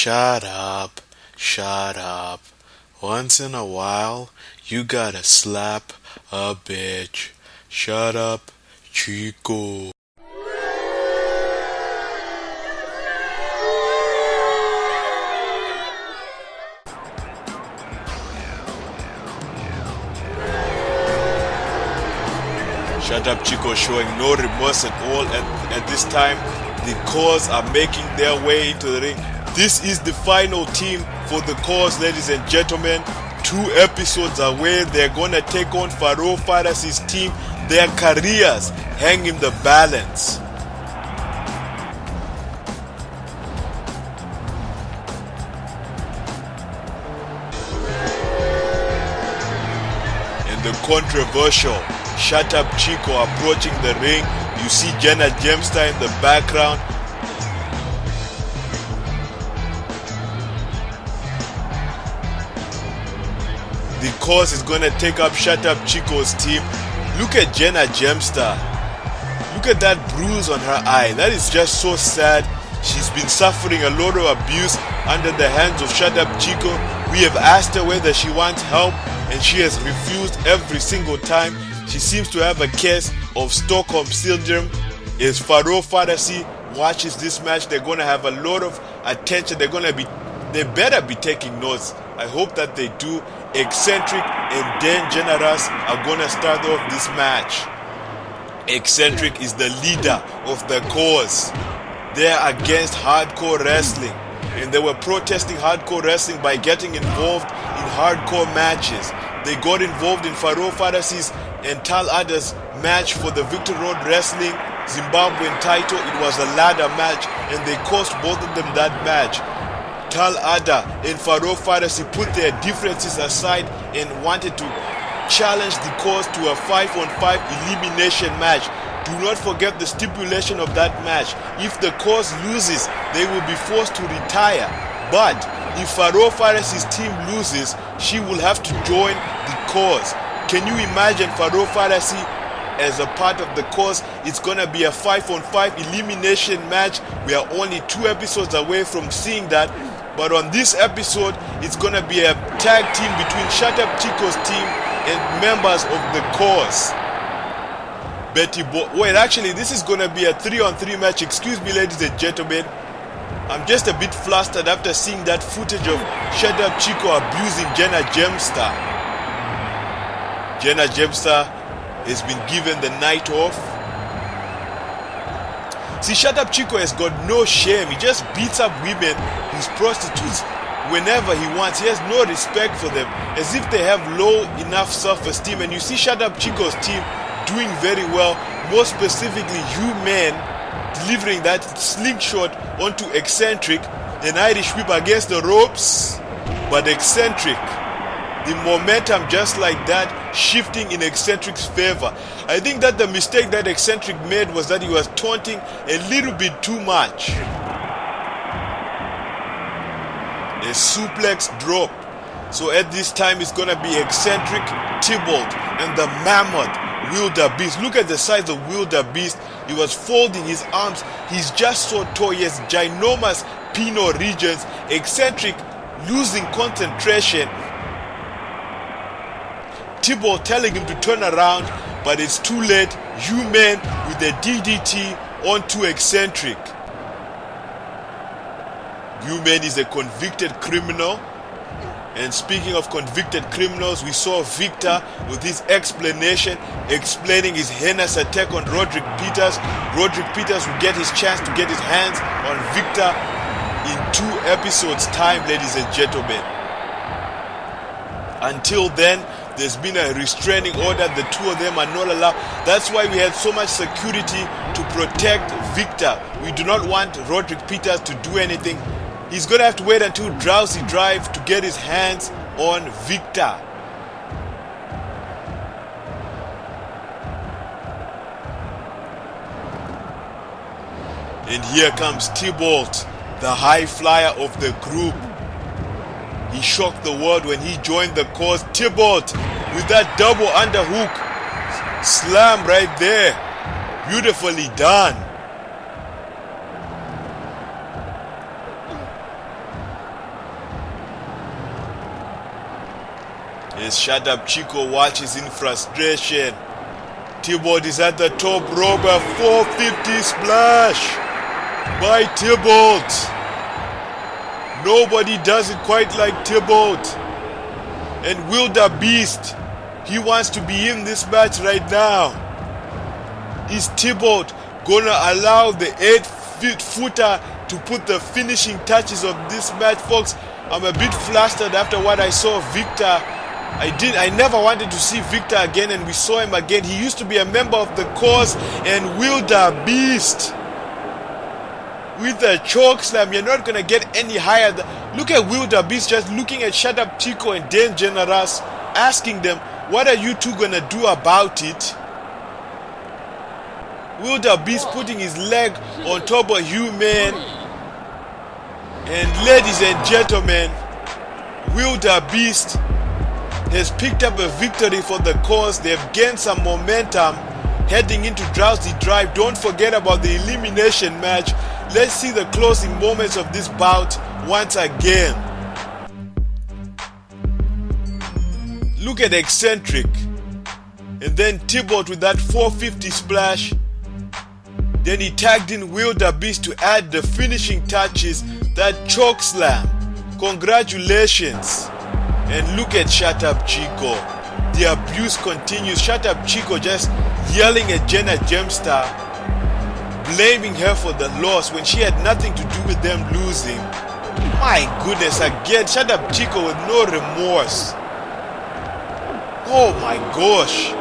Shut up, shut up. Once in a while, you gotta slap a bitch. Shut up, Chico. Shut up, Chico, showing no remorse at all at this time. The Cause are making their way into the ring. This is the final team for the Cause, ladies and gentlemen. 2 episodes away, they're gonna take on Pharaoh Fighters' team. Their careers hang in the balance. And the controversial Shut Up Chico approaching the ring. You see Jenna Gemstar in the background. The Cause is going to take up Shut Up Chico's team. Look at Jenna Gemstar. Look at that bruise on her eye. That is just so sad. She's been suffering a lot of abuse under the hands of Shut Up Chico. We have asked her whether she wants help, and she has refused every single time. She seems to have a case of Stockholm Syndrome. As Pharaoh Fighters watches this match, they're going to have a lot of attention. They better be taking notes. I hope that they do. Eccentric and Dan Generous are going to start off this match. Eccentric is the leader of the Cause. They're against hardcore wrestling, and they were protesting hardcore wrestling by getting involved in hardcore matches. They got involved in Pharaoh Fighters' and Tal Ada's match for the Viktor Road Wrestling Zimbabwean title. It was a ladder match, and they cost both of them that match. Tal Ada and Pharaoh Fighters put their differences aside and wanted to challenge the Cause to a 5-on-5 elimination match. Do not forget the stipulation of that match. If the Cause loses, they will be forced to retire. But if Pharaoh Fighters' team loses, she will have to join the Cause. Can you imagine Pharaoh Fighters as a part of the Cause? It's gonna be a 5-on-5 elimination match. We are only 2 episodes away from seeing that. But on this episode, it's gonna be a tag team between Shut Up Chico's team and members of the Cause. Actually, this is gonna be a 3-on-3 match. Excuse me, ladies and gentlemen. I'm just a bit flustered after seeing that footage of Shut Up Chico abusing Jenna Gemstar. Jenna Gemstar has been given the night off. See, Shut Up Chico has got no shame. He just beats up women, his prostitutes, whenever he wants. He has no respect for them, as if they have low enough self-esteem. And you see Shut Up Chico's team doing very well, more specifically you men delivering that slingshot onto Eccentric, an Irish whip against the ropes. But Eccentric, the momentum just like that shifting in Eccentric's favor. I think that the mistake that Eccentric made was that he was taunting a little bit too much. A suplex drop. So at this time it's gonna be Eccentric, Tybalt, and the mammoth Wildebeest. Look at the size of Wildebeest. He was folding his arms. He's just so tall. He has ginormous penile regions. Eccentric losing concentration. Tybalt telling him to turn around, but it's too late. You men with the DDT onto Eccentric. You-Man is a convicted criminal. And speaking of convicted criminals, we saw Viktor with his explanation, explaining his heinous attack on Roderick Peters. Roderick Peters will get his chance to get his hands on Viktor in 2 episodes' time, ladies and gentlemen. Until then, there's been a restraining order. The 2 of them are not allowed. That's why we had so much security to protect Viktor. We do not want Roderick Peters to do anything. He's going to have to wait until Drowsy Drive to get his hands on Viktor. And here comes Tybalt, the high flyer of the group. He shocked the world when he joined the Cause. Tybalt with that double underhook slam right there. Beautifully done. As Shut Up Chico watches in frustration. Thibaut is at the top rope, a 450 splash by Thibaut. Nobody does it quite like Thibaut. And Wildebeest, he wants to be in this match right now. Is Thibaut gonna allow the 8-footer to put the finishing touches of this match, folks? I'm a bit flustered after what I saw of Viktor. I never wanted to see Viktor again, and we saw him again. He used to be a member of the Cause, and Wildebeest with a choke slam. You're not gonna get any higher. Look at Wildebeest just looking at Shut Up Chico and Dan Generous, asking them, what are you two gonna do about it? Wildebeest putting his leg on top of human. And ladies and gentlemen, Wildebeest has picked up a victory for the Cause. They've gained some momentum heading into Drowsy Drive. Don't forget about the elimination match. Let's see the closing moments of this bout once again. Look at Eccentric. And then Thibaut with that 450 splash. Then he tagged in Wildebeest to add the finishing touches, that choke slam. Congratulations. And look at Shut Up Chico. The abuse continues. Shut Up Chico just yelling at Jenna Gemstar, blaming her for the loss when she had nothing to do with them losing. My goodness, again, Shut Up Chico with no remorse. Oh my gosh.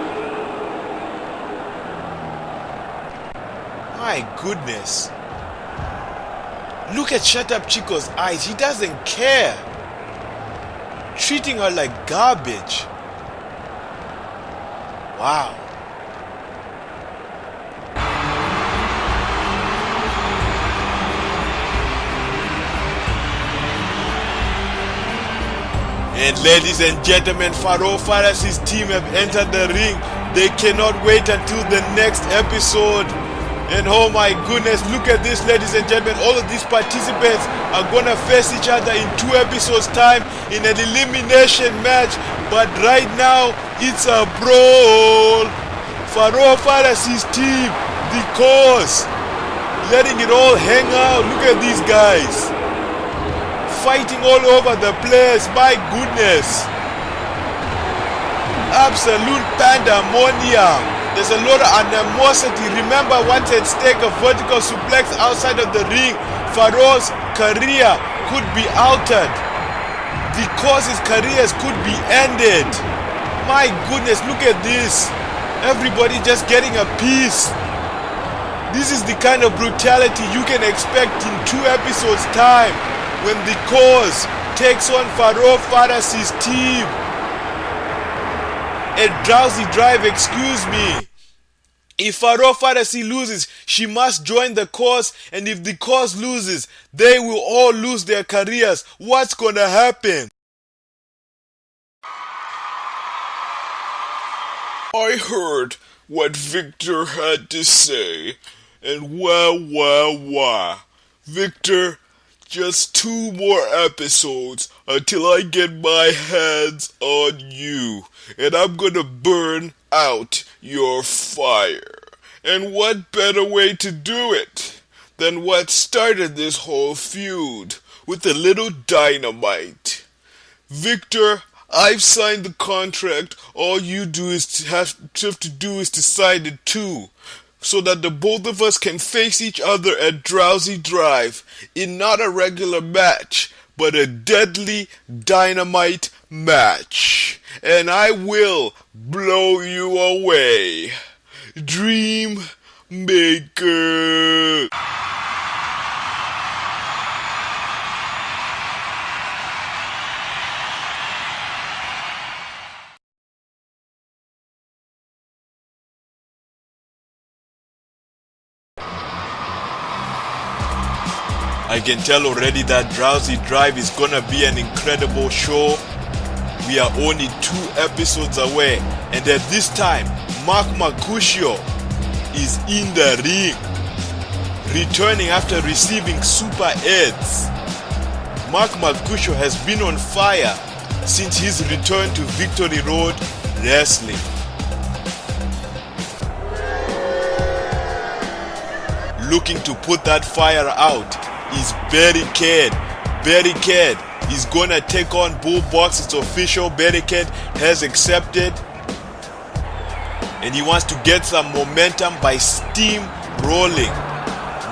My goodness. Look at Shut Up Chico's eyes. He doesn't care. Treating her like garbage. Wow. And ladies and gentlemen, Pharaoh Faras's team have entered the ring. They cannot wait until the next episode. And oh my goodness, look at this, ladies and gentlemen. All of these participants are gonna face each other in 2 episodes time in an elimination match. But right now, it's a brawl. Pharaoh Faras's team, the Cause, letting it all hang out. Look at these guys. Fighting all over the place, my goodness. Absolute pandemonium. There's a lot of animosity. Remember what's at stake, a vertical suplex outside of the ring. Pharaoh's career could be altered. The Cause's careers could be ended. My goodness, look at this. Everybody just getting a piece. This is the kind of brutality you can expect in 2 episodes time when the Cause takes on Pharaoh Faras's team. At Drowsy Drive, excuse me. If Pharaoh Farasi loses, she must join the Cause, and if the Cause loses, they will all lose their careers. What's gonna happen? I heard what Viktor had to say, and wah. Viktor, just 2 more episodes until I get my hands on you, and I'm gonna burn out your fire. And what better way to do it than what started this whole feud, with a little dynamite. Viktor, I've signed the contract. All you do is have to do is to sign it too, so that the both of us can face each other at Drowsy Drive in not a regular match, but a deadly dynamite match. And I will blow you away. Dream Maker. I can tell already that Drowsy Drive is gonna be an incredible show. We are only 2 episodes away, and at this time, Mark Mercutio is in the ring, returning after receiving super aids. Mark Mercutio has been on fire since his return to Victory Road Wrestling. Looking to put that fire out is Cade. Cade is gonna take on Bull Box. It's official. Cade has accepted, and he wants to get some momentum by steamrolling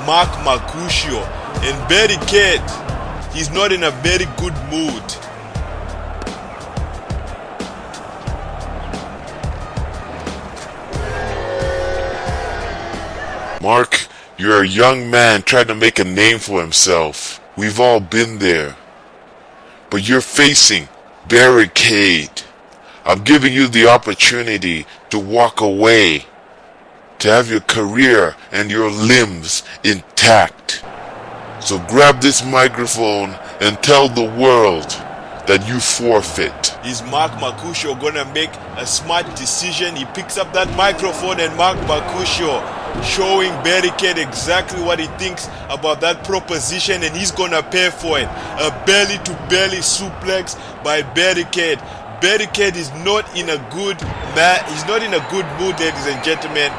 Mark Mercutio. And Cade, he's not in a very good mood. Mark, you're a young man trying to make a name for himself. We've all been there. But you're facing Cade. I'm giving you the opportunity to walk away, to have your career and your limbs intact. So grab this microphone and tell the world that you forfeit. Is Mark Mercutio gonna make a smart decision? He picks up that microphone, and Mark Mercutio showing Cade exactly what he thinks about that proposition, and he's gonna pay for it. A belly-to-belly suplex by Cade. Cade is not in a good mood, ladies and gentlemen.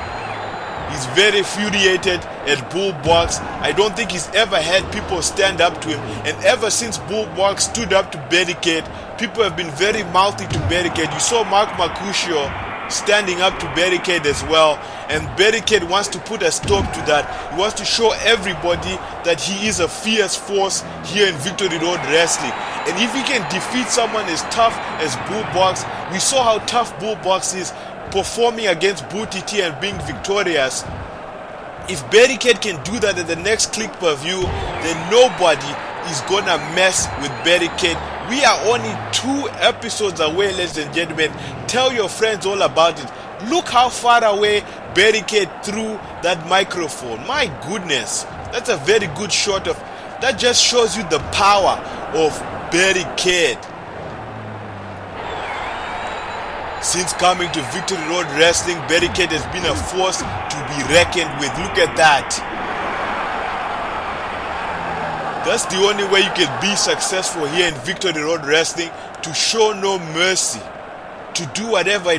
He's very infuriated at Bull Box. I don't think he's ever had people stand up to him, and ever since Bull Box stood up to Cade, people have been very mouthy to Cade. You saw Mark Mercutio standing up to Cade as well, and Cade wants to put a stop to that. He wants to show everybody that he is a fierce force here in Victory Road Wrestling, and if he can defeat someone as tough as Bull Box, we saw how tough Bull Box is performing against Bull TT and being victorious. If Cade can do that at the next Click Per View, then nobody is gonna mess with Cade. We are only 2 episodes away, ladies and gentlemen. Tell your friends all about it. Look how far away Cade threw that microphone. My goodness, that's a very good shot of. That just shows you the power of Cade. Since coming to Victory Road Wrestling, Cade has been a force to be reckoned with. Look at that. That's the only way you can be successful here in Victory Road Wrestling, to show no mercy, to do whatever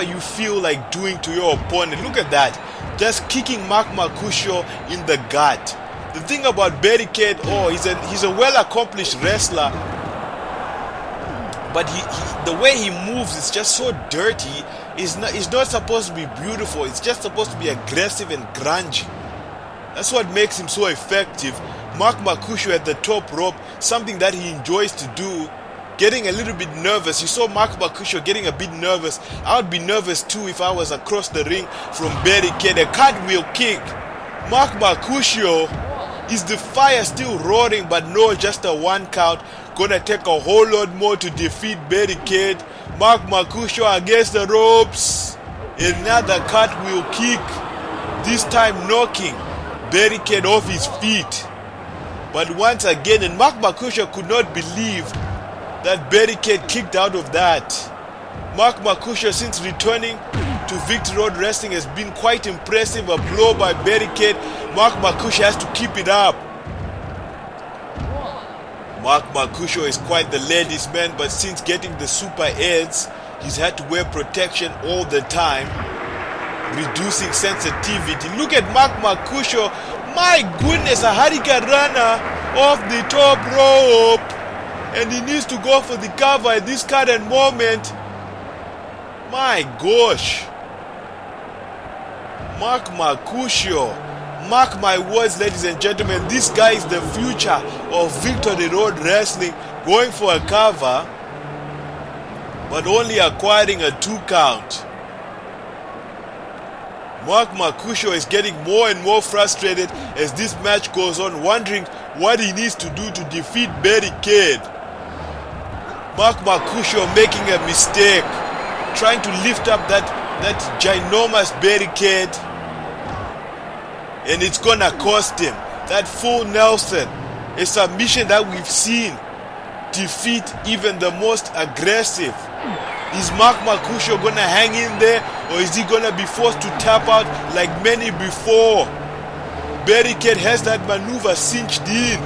you feel like doing to your opponent. Look at that, just kicking Mark Mercutio in the gut. The thing about Cade, he's a well-accomplished wrestler, but the way he moves is just so dirty. It's not supposed to be beautiful. It's just supposed to be aggressive and grungy. That's what makes him so effective. Mark Mercutio at the top rope, something that he enjoys to do, getting a little bit nervous. You saw Mark Mercutio getting a bit nervous. I would be nervous too if I was across the ring from Cade. A cartwheel kick. Mark Mercutio, is the fire still roaring? But no, just a 1 count. Gonna take a whole lot more to defeat Cade. Mark Mercutio against the ropes. Another cartwheel kick. This time knocking Cade off his feet. But once again, and Mark Mercutio could not believe that Cade kicked out of that. Mark Mercutio, since returning to Victory Road Wrestling, has been quite impressive. A blow by Cade. Mark Mercutio has to keep it up. Mark Mercutio is quite the ladies' man, but since getting the super aids, he's had to wear protection all the time, reducing sensitivity. Look at Mark Mercutio. My goodness, a hurricane runner off the top rope, and he needs to go for the cover at this current moment. My gosh, Mark Mercutio, mark my words, ladies and gentlemen, this guy is the future of Victory Road Wrestling, going for a cover but only acquiring a 2 count. Mark Mercutio is getting more and more frustrated as this match goes on, wondering what he needs to do to defeat Cade. Mark Mercutio making a mistake, trying to lift up that ginormous Cade, and it's gonna cost him. That full Nelson, a submission that we've seen defeat even the most aggressive. Is Mark Mercutio gonna hang in there, or is he gonna be forced to tap out like many before? Cade has that maneuver cinched in.